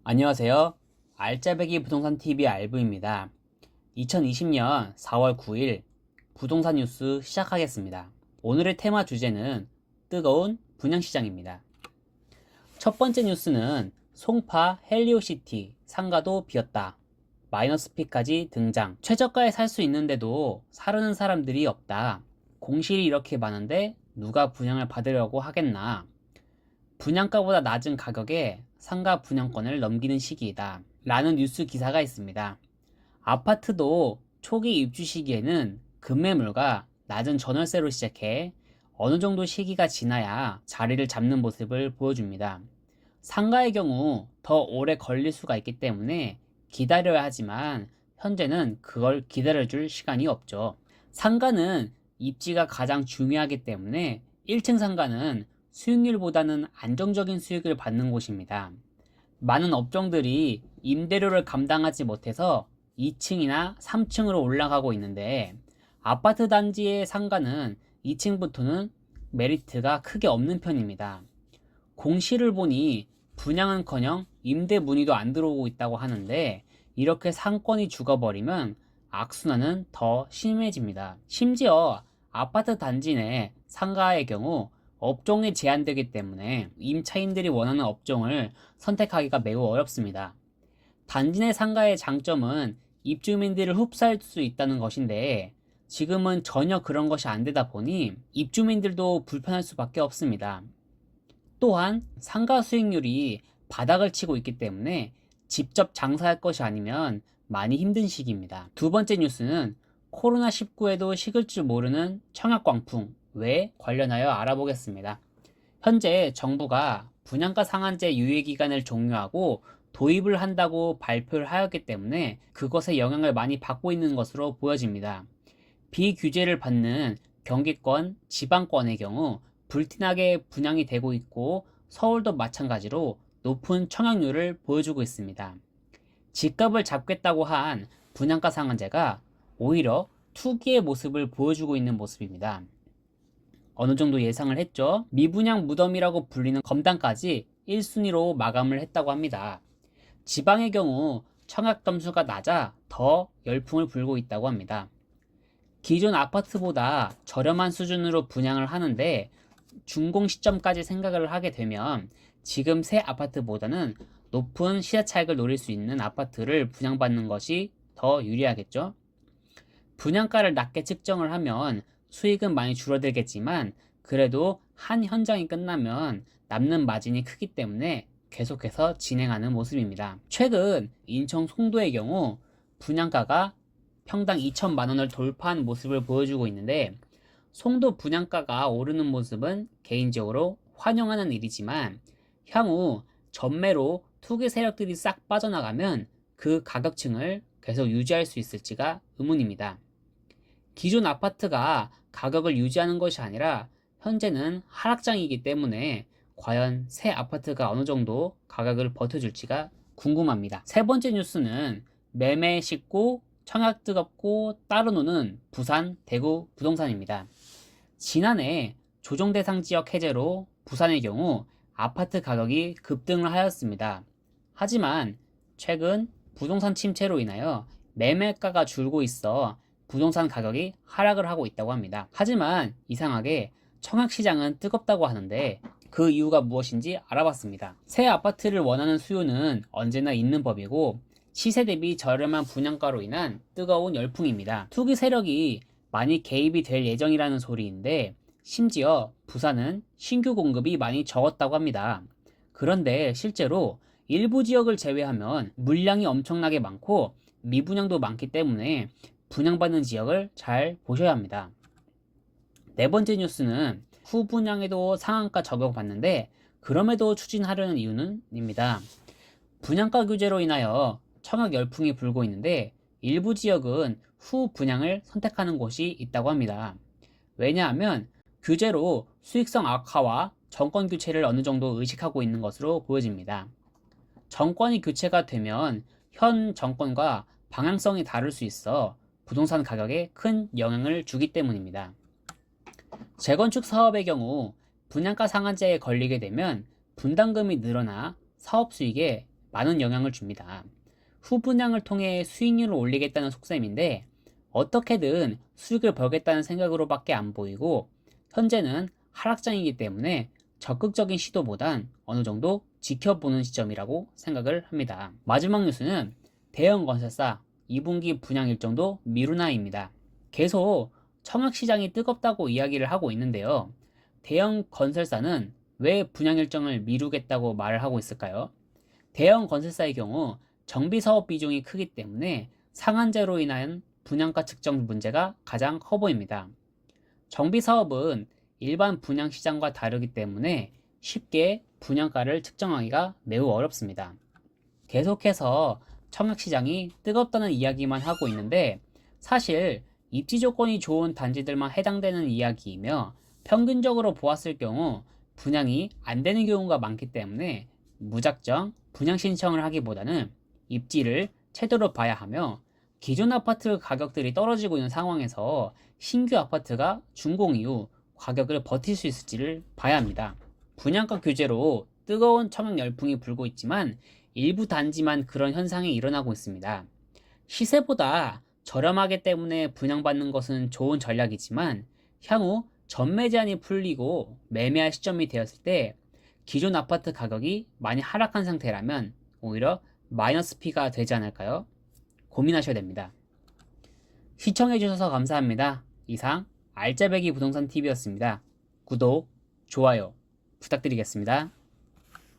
안녕하세요. 알짜배기 부동산 TV 알부입니다. 2020년 4월 9일 부동산 뉴스 시작하겠습니다. 오늘의 테마 주제는 뜨거운 분양시장입니다. 첫 번째 뉴스는 송파 헬리오시티 상가도 비었다. 마이너스 피까지 등장. 최저가에 살 수 있는데도 사려는 사람들이 없다. 공실이 이렇게 많은데 누가 분양을 받으려고 하겠나. 분양가보다 낮은 가격에 상가 분양권을 넘기는 시기이다 라는 뉴스 기사가 있습니다. 아파트도 초기 입주 시기에는 급매물과 낮은 전월세로 시작해 어느 정도 시기가 지나야 자리를 잡는 모습을 보여줍니다. 상가의 경우 더 오래 걸릴 수가 있기 때문에 기다려야 하지만 현재는 그걸 기다려줄 시간이 없죠. 상가는 입지가 가장 중요하기 때문에 1층 상가는 수익률보다는 안정적인 수익을 받는 곳입니다. 많은 업종들이 임대료를 감당하지 못해서 2층이나 3층으로 올라가고 있는데 아파트 단지의 상가는 2층부터는 메리트가 크게 없는 편입니다. 공시를 보니 분양은커녕 임대 문의도 안 들어오고 있다고 하는데 이렇게 상권이 죽어버리면 악순환은 더 심해집니다. 심지어 아파트 단지 내 상가의 경우 업종이 제한되기 때문에 임차인들이 원하는 업종을 선택하기가 매우 어렵습니다. 단지 내 상가의 장점은 입주민들을 흡수할 수 있다는 것인데 지금은 전혀 그런 것이 안 되다 보니 입주민들도 불편할 수밖에 없습니다. 또한 상가 수익률이 바닥을 치고 있기 때문에 직접 장사할 것이 아니면 많이 힘든 시기입니다. 두 번째 뉴스는 코로나19에도 식을 줄 모르는 청약광풍 왜 관련하여 알아보겠습니다. 현재 정부가 분양가 상한제 유예기간을 종료하고 도입을 한다고 발표를 하였기 때문에 그것의 영향을 많이 받고 있는 것으로 보여집니다. 비규제를 받는 경기권, 지방권의 경우 불티나게 분양이 되고 있고 서울도 마찬가지로 높은 청약률을 보여주고 있습니다. 집값을 잡겠다고 한 분양가 상한제가 오히려 투기의 모습을 보여주고 있는 모습입니다. 어느 정도 예상을 했죠. 미분양 무덤이라고 불리는 검단까지 1순위로 마감을 했다고 합니다. 지방의 경우 청약 점수가 낮아 더 열풍을 불고 있다고 합니다. 기존 아파트보다 저렴한 수준으로 분양을 하는데 준공 시점까지 생각을 하게 되면 지금 새 아파트보다는 높은 시세 차익을 노릴 수 있는 아파트를 분양받는 것이 더 유리하겠죠. 분양가를 낮게 측정을 하면 수익은 많이 줄어들겠지만 그래도 한 현장이 끝나면 남는 마진이 크기 때문에 계속해서 진행하는 모습입니다. 최근 인천 송도의 경우 분양가가 평당 2천만 원을 돌파한 모습을 보여주고 있는데 송도 분양가가 오르는 모습은 개인적으로 환영하는 일이지만 향후 전매로 투기 세력들이 싹 빠져나가면 그 가격층을 계속 유지할 수 있을지가 의문입니다. 기존 아파트가 가격을 유지하는 것이 아니라 현재는 하락장이기 때문에 과연 새 아파트가 어느 정도 가격을 버텨줄지가 궁금합니다. 세 번째 뉴스는 매매 쉽고 청약 뜨겁고 따로 노는 부산, 대구 부동산입니다. 지난해 조정 대상 지역 해제로 부산의 경우 아파트 가격이 급등을 하였습니다. 하지만 최근 부동산 침체로 인하여 매매가가 줄고 있어 부동산 가격이 하락을 하고 있다고 합니다. 하지만 이상하게 청약시장은 뜨겁다고 하는데 그 이유가 무엇인지 알아봤습니다. 새 아파트를 원하는 수요는 언제나 있는 법이고 시세 대비 저렴한 분양가로 인한 뜨거운 열풍입니다. 투기 세력이 많이 개입이 될 예정이라는 소리인데 심지어 부산은 신규 공급이 많이 적었다고 합니다. 그런데 실제로 일부 지역을 제외하면 물량이 엄청나게 많고 미분양도 많기 때문에 분양받는 지역을 잘 보셔야 합니다. 네 번째 뉴스는 후분양에도 상한가 적용받는데 그럼에도 추진하려는 이유는 입니다. 분양가 규제로 인하여 청약 열풍이 불고 있는데 일부 지역은 후분양을 선택하는 곳이 있다고 합니다. 왜냐하면 규제로 수익성 악화와 정권 교체를 어느 정도 의식하고 있는 것으로 보여집니다. 정권이 교체가 되면 현 정권과 방향성이 다를 수 있어 부동산 가격에 큰 영향을 주기 때문입니다. 재건축 사업의 경우 분양가 상한제에 걸리게 되면 분담금이 늘어나 사업 수익에 많은 영향을 줍니다. 후분양을 통해 수익률을 올리겠다는 속셈인데 어떻게든 수익을 벌겠다는 생각으로밖에 안 보이고 현재는 하락장이기 때문에 적극적인 시도보단 어느 정도 지켜보는 시점이라고 생각을 합니다. 마지막 뉴스는 대형 건설사 2분기 분양 일정도 미루나입니다. 계속 청약시장이 뜨겁다고 이야기를 하고 있는데요. 대형 건설사는 왜 분양 일정을 미루겠다고 말을 하고 있을까요? 대형 건설사의 경우 정비 사업 비중이 크기 때문에 상한제로 인한 분양가 측정 문제가 가장 커 보입니다. 정비 사업은 일반 분양 시장과 다르기 때문에 쉽게 분양가를 측정하기가 매우 어렵습니다. 계속해서 청약 시장이 뜨겁다는 이야기만 하고 있는데 사실 입지 조건이 좋은 단지들만 해당되는 이야기이며 평균적으로 보았을 경우 분양이 안 되는 경우가 많기 때문에 무작정 분양 신청을 하기보다는 입지를 제대로 봐야 하며 기존 아파트 가격들이 떨어지고 있는 상황에서 신규 아파트가 준공 이후 가격을 버틸 수 있을지를 봐야 합니다. 분양가 규제로 뜨거운 청약 열풍이 불고 있지만 일부 단지만 그런 현상이 일어나고 있습니다. 시세보다 저렴하기 때문에 분양받는 것은 좋은 전략이지만 향후 전매 제한이 풀리고 매매할 시점이 되었을 때 기존 아파트 가격이 많이 하락한 상태라면 오히려 마이너스 피가 되지 않을까요? 고민하셔야 됩니다. 시청해주셔서 감사합니다. 이상 알짜배기 부동산 TV였습니다. 구독, 좋아요 부탁드리겠습니다.